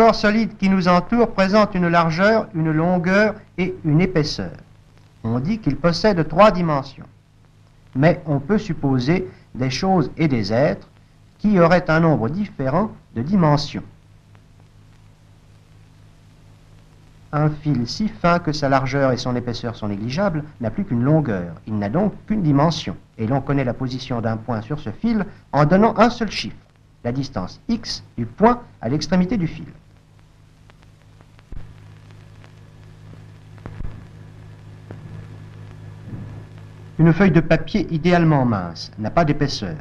corps solide qui nous entoure présente une largeur, une longueur et une épaisseur. On dit qu'il possède 3 dimensions. Mais on peut supposer des choses et des êtres qui auraient un nombre différent de dimensions. Un fil si fin que sa largeur et son épaisseur sont négligeables n'a plus qu'une longueur. Il n'a donc qu'une dimension. Et l'on connaît la position d'un point sur ce fil en donnant un seul chiffre, la distance x du point à l'extrémité du fil. Une feuille de papier idéalement mince n'a pas d'épaisseur.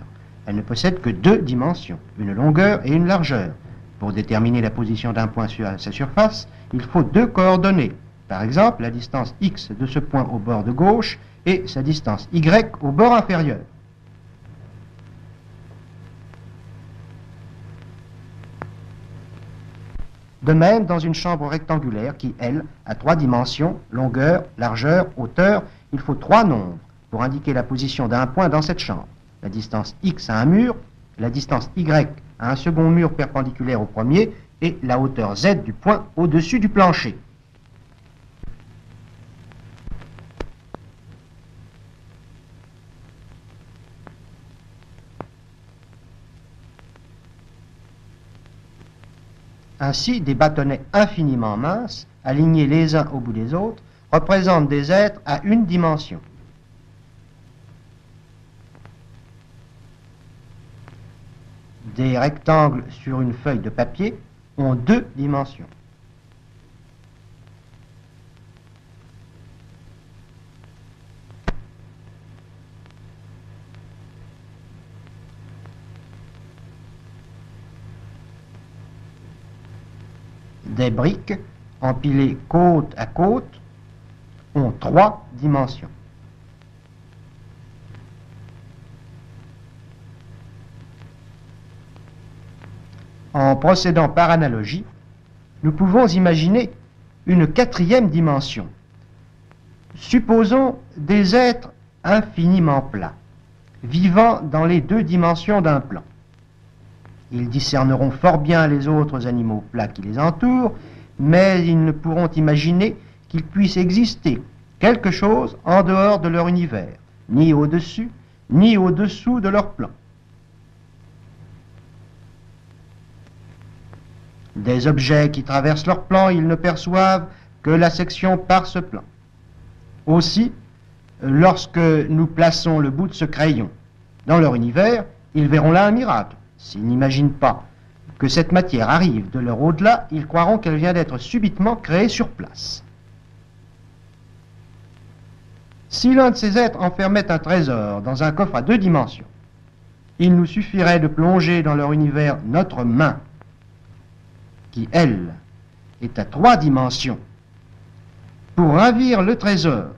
Elle ne possède que 2 dimensions, une longueur et une largeur. Pour déterminer la position d'un point sur sa surface, il faut 2 coordonnées. Par exemple, la distance x de ce point au bord de gauche et sa distance y au bord inférieur. De même, dans une chambre rectangulaire qui, elle, a 3 dimensions, longueur, largeur, hauteur, il faut 3 nombres pour indiquer la position d'un point dans cette chambre. La distance x à un mur, la distance y à un second mur perpendiculaire au premier et la hauteur z du point au-dessus du plancher. Ainsi, des bâtonnets infiniment minces, alignés les uns au bout des autres, représentent des êtres à une dimension. Des rectangles sur une feuille de papier ont 2 dimensions. Des briques empilées côte à côte ont 3 dimensions. En procédant par analogie, nous pouvons imaginer une 4e dimension. Supposons des êtres infiniment plats, vivant dans les 2 dimensions d'un plan. Ils discerneront fort bien les autres animaux plats qui les entourent, mais ils ne pourront imaginer qu'il puisse exister quelque chose en dehors de leur univers, ni au-dessus, ni au-dessous de leur plan. Des objets qui traversent leur plan, ils ne perçoivent que la section par ce plan. Aussi, lorsque nous plaçons le bout de ce crayon dans leur univers, ils verront là un miracle. S'ils n'imaginent pas que cette matière arrive de leur au-delà, ils croiront qu'elle vient d'être subitement créée sur place. Si l'un de ces êtres enfermait un trésor dans un coffre à 2 dimensions, il nous suffirait de plonger dans leur univers notre main, qui, elle, est à 3 dimensions, pour ravir le trésor,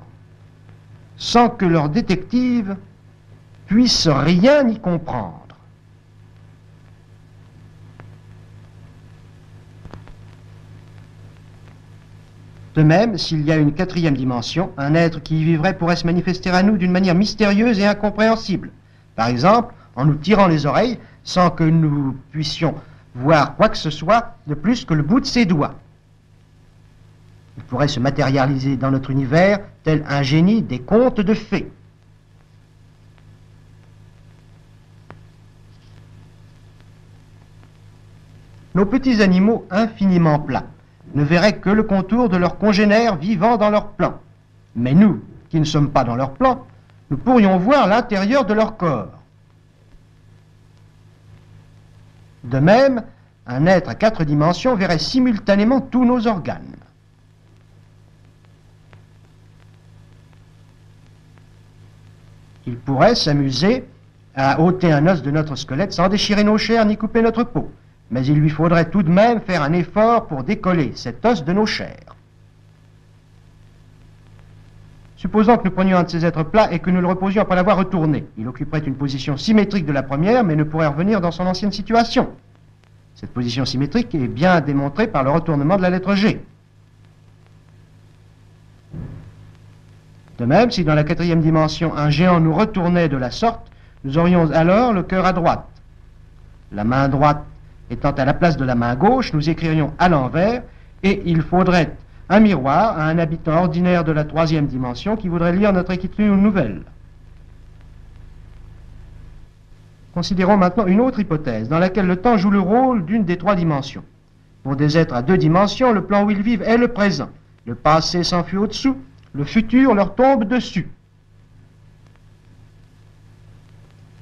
sans que leur détective puisse rien y comprendre. De même, s'il y a une 4e dimension, un être qui y vivrait pourrait se manifester à nous d'une manière mystérieuse et incompréhensible. Par exemple, en nous tirant les oreilles, sans que nous puissions voir quoi que ce soit de plus que le bout de ses doigts. Il pourrait se matérialiser dans notre univers tel un génie des contes de fées. Nos petits animaux infiniment plats ne verraient que le contour de leurs congénères vivant dans leur plan. Mais nous, qui ne sommes pas dans leur plan, nous pourrions voir l'intérieur de leur corps. De même, un être à 4 dimensions verrait simultanément tous nos organes. Il pourrait s'amuser à ôter un os de notre squelette sans déchirer nos chairs ni couper notre peau. Mais il lui faudrait tout de même faire un effort pour décoller cet os de nos chairs. Supposons que nous prenions un de ces êtres plats et que nous le reposions après l'avoir retourné. Il occuperait une position symétrique de la première, mais ne pourrait revenir dans son ancienne situation. Cette position symétrique est bien démontrée par le retournement de la lettre G. De même, si dans la 4e dimension, un géant nous retournait de la sorte, nous aurions alors le cœur à droite, la main droite étant à la place de la main gauche, nous écririons à l'envers, et il faudrait un miroir à un habitant ordinaire de la troisième dimension qui voudrait lire notre écriture nouvelle. Considérons maintenant une autre hypothèse, dans laquelle le temps joue le rôle d'une des trois dimensions. Pour des êtres à deux dimensions, le plan où ils vivent est le présent. Le passé s'enfuit au-dessous, le futur leur tombe dessus.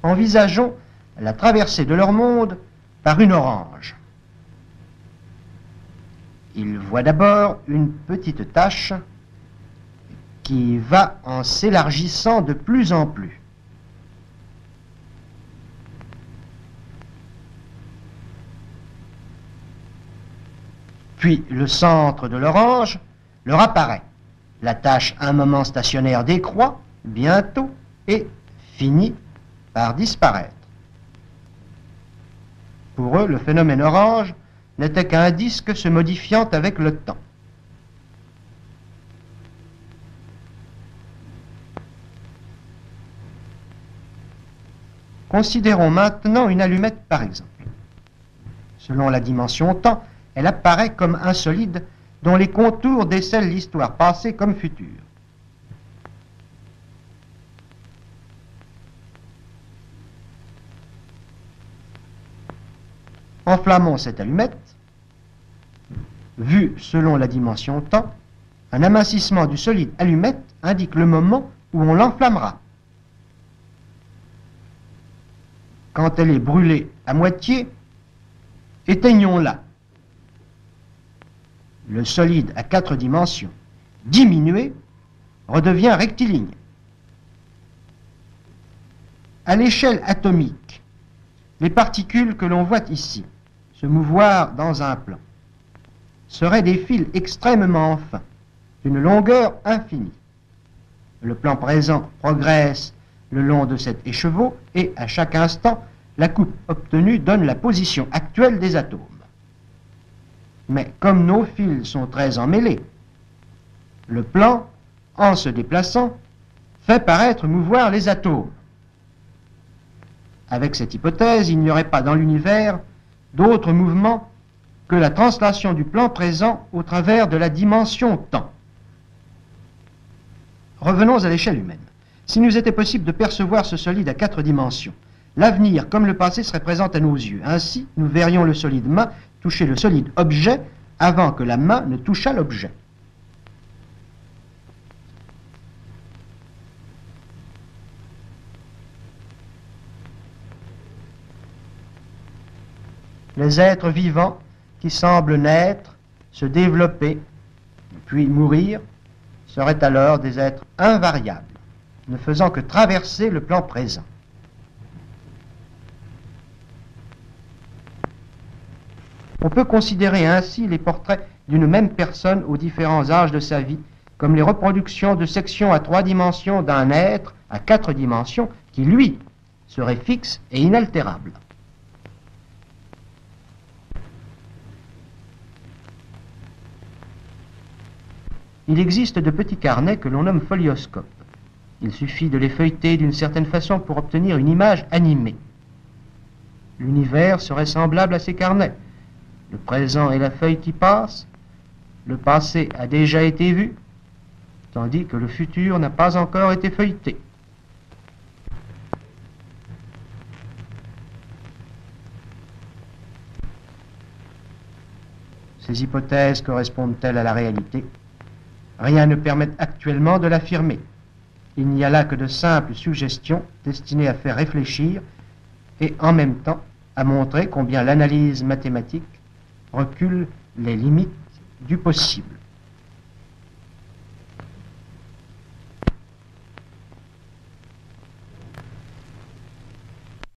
Envisageons la traversée de leur monde par une orange. Ils voient d'abord une petite tache qui va en s'élargissant de plus en plus. Puis le centre de l'orange leur apparaît. La tache un moment stationnaire décroît bientôt et finit par disparaître. Pour eux, le phénomène orange n'était qu'un disque se modifiant avec le temps. Considérons maintenant une allumette par exemple. Selon la dimension temps, elle apparaît comme un solide dont les contours décèlent l'histoire passée comme future. Enflammons cette allumette. Vu selon la dimension temps, un amincissement du solide allumette indique le moment où on l'enflammera. Quand elle est brûlée à moitié, éteignons-la. Le solide à 4 dimensions, diminué, redevient rectiligne. À l'échelle atomique, les particules que l'on voit ici se mouvoir dans un plan seraient des fils extrêmement fins, d'une longueur infinie. Le plan présent progresse le long de cet écheveau et à chaque instant, la coupe obtenue donne la position actuelle des atomes. Mais comme nos fils sont très emmêlés, le plan, en se déplaçant, fait paraître mouvoir les atomes. Avec cette hypothèse, il n'y aurait pas dans l'univers d'autre mouvement que la translation du plan présent au travers de la dimension temps. Revenons à l'échelle humaine. S'il nous était possible de percevoir ce solide à 4 dimensions, l'avenir comme le passé serait présent à nos yeux. Ainsi, nous verrions le solide main toucher le solide objet avant que la main ne touchât l'objet. Les êtres vivants qui semblent naître, se développer, puis mourir, seraient alors des êtres invariables, ne faisant que traverser le plan présent. On peut considérer ainsi les portraits d'une même personne aux différents âges de sa vie, comme les reproductions de sections à 3 dimensions d'un être à 4 dimensions qui, lui, serait fixe et inaltérable. Il existe de petits carnets que l'on nomme folioscopes. Il suffit de les feuilleter d'une certaine façon pour obtenir une image animée. L'univers serait semblable à ces carnets. Le présent est la feuille qui passe, le passé a déjà été vu, tandis que le futur n'a pas encore été feuilleté. Ces hypothèses correspondent-elles à la réalité? Rien ne permet actuellement de l'affirmer. Il n'y a là que de simples suggestions destinées à faire réfléchir et en même temps à montrer combien l'analyse mathématique recule les limites du possible.